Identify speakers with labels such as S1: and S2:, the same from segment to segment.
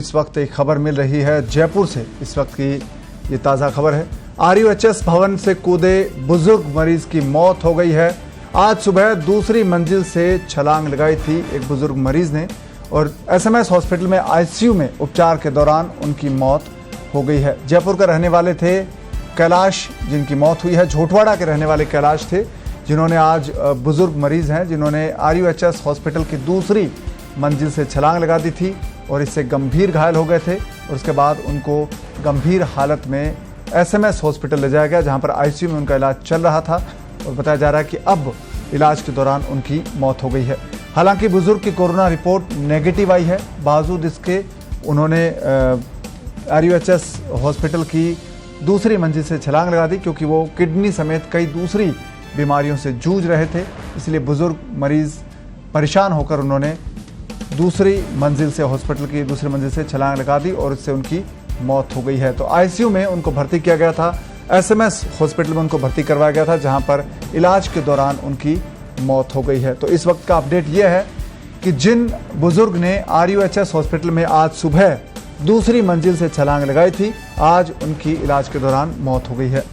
S1: इस वक्त एक खबर मिल रही है जयपुर से। इस वक्त की ये ताज़ा खबर है। RUHS भवन से कूदे बुजुर्ग मरीज की मौत हो गई है। आज सुबह दूसरी मंजिल से छलांग लगाई थी एक बुजुर्ग मरीज ने और SMS हॉस्पिटल में ICU में उपचार के दौरान उनकी मौत हो गई है। जयपुर के रहने वाले थे कैलाश, जिनकी मौत हुई है। झोटवाड़ा के रहने वाले कैलाश थे, जिन्होंने आज बुजुर्ग मरीज हैं जिन्होंने RUHS हॉस्पिटल की दूसरी मंजिल से छलांग लगा दी थी और इससे गंभीर घायल हो गए थे और उसके बाद उनको गंभीर हालत में SMS हॉस्पिटल ले जाया गया, जहां पर ICU में उनका इलाज चल रहा था और बताया जा रहा है कि अब इलाज के दौरान उनकी मौत हो गई है। हालांकि बुजुर्ग की कोरोना रिपोर्ट नेगेटिव आई है। बावजूद इसके उन्होंने RUHS हॉस्पिटल की दूसरी मंजिल से छलांग लगा दी, क्योंकि वो किडनी समेत कई दूसरी बीमारियों से जूझ रहे थे। इसलिए बुजुर्ग मरीज परेशान होकर उन्होंने दूसरी मंजिल से हॉस्पिटल की दूसरी मंजिल से छलांग लगा दी और इससे उनकी मौत हो गई है। तो ICU में उनको भर्ती किया गया था, SMS हॉस्पिटल में उनको भर्ती करवाया गया था, जहां पर इलाज के दौरान उनकी मौत हो गई है। तो इस वक्त का अपडेट यह है कि जिन बुजुर्ग ने RUHS हॉस्पिटल में आज सुबह दूसरी मंजिल से छलांग लगाई थी, आज उनकी इलाज के दौरान मौत हो गई है।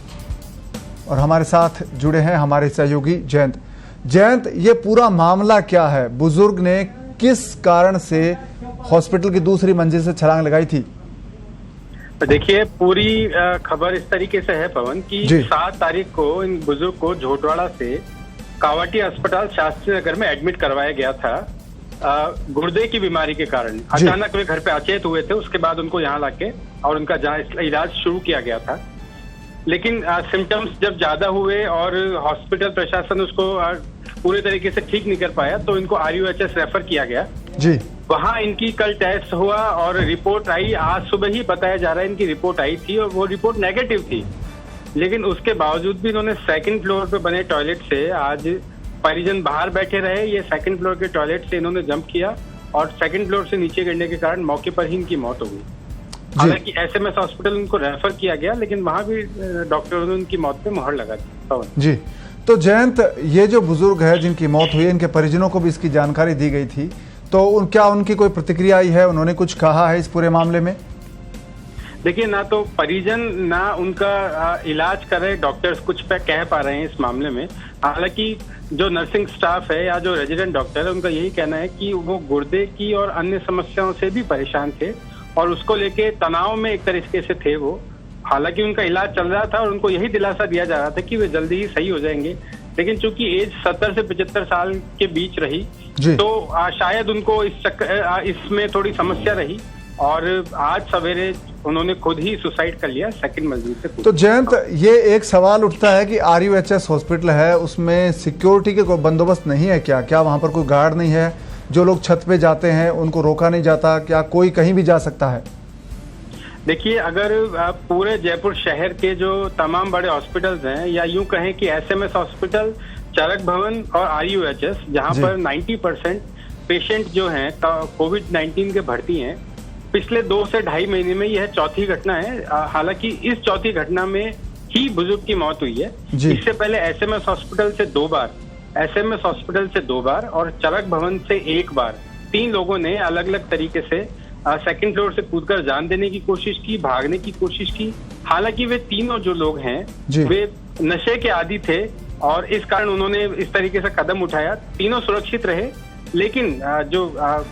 S1: और हमारे साथ जुड़े हैं हमारे सहयोगी जयंत। जयंत, ये पूरा मामला क्या है? बुजुर्ग ने किस कारण से हॉस्पिटल की दूसरी मंजिल से छलांग लगाई थी?
S2: देखिए, पूरी खबर इस तरीके से है पवन की 7 तारीख को इन बुजुर्ग को झोटवाड़ा से कावटी अस्पताल शास्त्री नगर में एडमिट करवाया गया था गुर्दे की बीमारी के कारण। अचानक वे घर पे अचेत हुए थे, उसके बाद उनको यहाँ लाके और उनका इलाज शुरू किया गया था। लेकिन सिम्टम्स जब ज्यादा हुए और हॉस्पिटल प्रशासन उसको पूरे तरीके से ठीक नहीं कर पाया, तो इनको RUHS रेफर किया गया जी। वहाँ इनकी कल टेस्ट हुआ और रिपोर्ट आई। आज सुबह ही बताया जा रहा है इनकी रिपोर्ट आई थी और वो रिपोर्ट नेगेटिव थी। लेकिन उसके बावजूद भी इन्होंने 2nd फ्लोर पे बने टॉयलेट से, आज परिजन बाहर बैठे रहे, ये 2nd फ्लोर के टॉयलेट से इन्होंने जंप किया और 2nd फ्लोर से नीचे गिरने के कारण मौके पर ही इनकी मौत हो गई। हालांकि SMS हॉस्पिटल उनको रेफर किया गया, लेकिन वहां भी डॉक्टरों ने उनकी मौत पे मुहर लगा दी
S1: जी। तो जयंत, ये जो बुजुर्ग है जिनकी मौत हुई है, इनके परिजनों को भी इसकी जानकारी दी गई थी, तो क्या उनकी कोई प्रतिक्रिया आई है? उन्होंने कुछ कहा है इस पूरे मामले में?
S2: देखिए, ना तो परिजन ना उनका इलाज कर रहे डॉक्टर्स कुछ पे कह पा रहे हैं इस मामले में। हालांकि जो नर्सिंग स्टाफ है या जो रेजिडेंट डॉक्टर है, उनका यही कहना है कि वो गुर्दे की और अन्य समस्याओं से भी परेशान थे और उसको लेके तनाव में एक तरीके से थे वो। हालांकि उनका इलाज चल रहा था और उनको यही दिलासा दिया जा रहा था कि वे जल्दी ही सही हो जाएंगे। लेकिन चूंकि एज 70 से 75 साल के बीच रही, तो शायद उनको इसमें थोड़ी समस्या रही और आज सवेरे उन्होंने खुद ही सुसाइड कर लिया 2nd मंजिल से।
S1: तो जयंत, ये एक सवाल उठता है कि RUHS हॉस्पिटल है, उसमें सिक्योरिटी के कोई बंदोबस्त नहीं है क्या? क्या वहां पर कोई गार्ड नहीं है? जो लोग छत पे जाते हैं उनको रोका नहीं जाता? क्या कोई कहीं भी जा सकता है?
S2: देखिए, अगर पूरे जयपुर शहर के जो तमाम बड़े हॉस्पिटल्स हैं, या यूं कहें कि SMS हॉस्पिटल, चरक भवन और RUHS, जहां पर 90% पेशेंट जो हैं COVID-19 के भर्ती हैं, पिछले 2 से ढाई महीने में यह चौथी घटना है। हालांकि इस चौथी घटना में ही बुजुर्ग की मौत हुई है। इससे पहले SMS हॉस्पिटल से 2 बार, SMS हॉस्पिटल से 2 बार और चरक भवन से 1 बार 3 लोगों ने अलग अलग तरीके से 2nd फ्लोर से कूदकर जान देने की कोशिश की, भागने की कोशिश की। हालांकि वे तीनों जो लोग हैं वे नशे के आदी थे और इस कारण उन्होंने इस तरीके से कदम उठाया। तीनों सुरक्षित रहे, लेकिन जो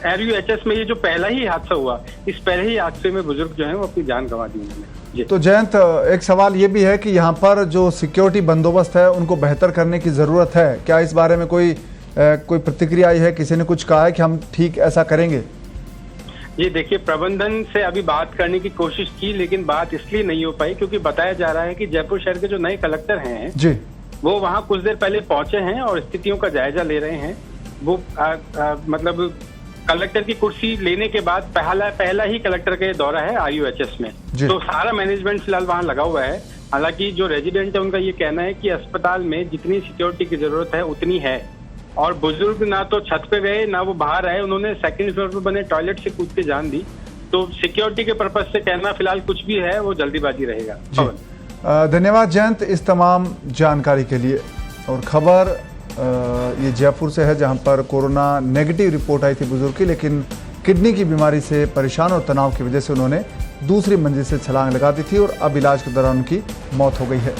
S2: RUHS में ये जो पहला ही हादसा हुआ, इस पहले ही हादसे में बुजुर्ग जो है वो अपनी जान गंवा दी उन्होंने।
S1: तो जयंत, एक सवाल ये भी है कि यहाँ पर जो सिक्योरिटी बंदोबस्त है उनको बेहतर करने की जरूरत है क्या? इस बारे में कोई प्रतिक्रिया आई है? किसी ने कुछ कहा है कि हम ठीक ऐसा करेंगे?
S2: ये देखिए, प्रबंधन से अभी बात करने की कोशिश की, लेकिन बात इसलिए नहीं हो पाई क्योंकि बताया जा रहा है कि जयपुर शहर के जो नए कलेक्टर हैं जी, वो वहाँ कुछ देर पहले पहुंचे हैं और स्थितियों का जायजा ले रहे हैं। वो मतलब कलेक्टर की कुर्सी लेने के बाद पहला ही कलेक्टर का दौरा है RUHS में, तो सारा मैनेजमेंट फिलहाल वहाँ लगा हुआ है। हालांकि जो रेजिडेंट है उनका ये कहना है कि अस्पताल में जितनी सिक्योरिटी की जरूरत है उतनी है और बुजुर्ग ना तो छत पे गए ना वो बाहर आए, उन्होंने 2nd फ्लोर पे बने टॉयलेट से कूद के जान दी। तो सिक्योरिटी के पर्पज से कहना फिलहाल कुछ भी है वो जल्दीबाजी रहेगा।
S1: धन्यवाद जयंत इस तमाम जानकारी के लिए। और खबर ये जयपुर से है, जहां पर कोरोना नेगेटिव रिपोर्ट आई थी बुजुर्ग की, लेकिन किडनी की बीमारी से परेशान और तनाव की वजह से उन्होंने दूसरी मंजिल से छलांग लगा दी थी और अब इलाज के दौरान उनकी मौत हो गई है।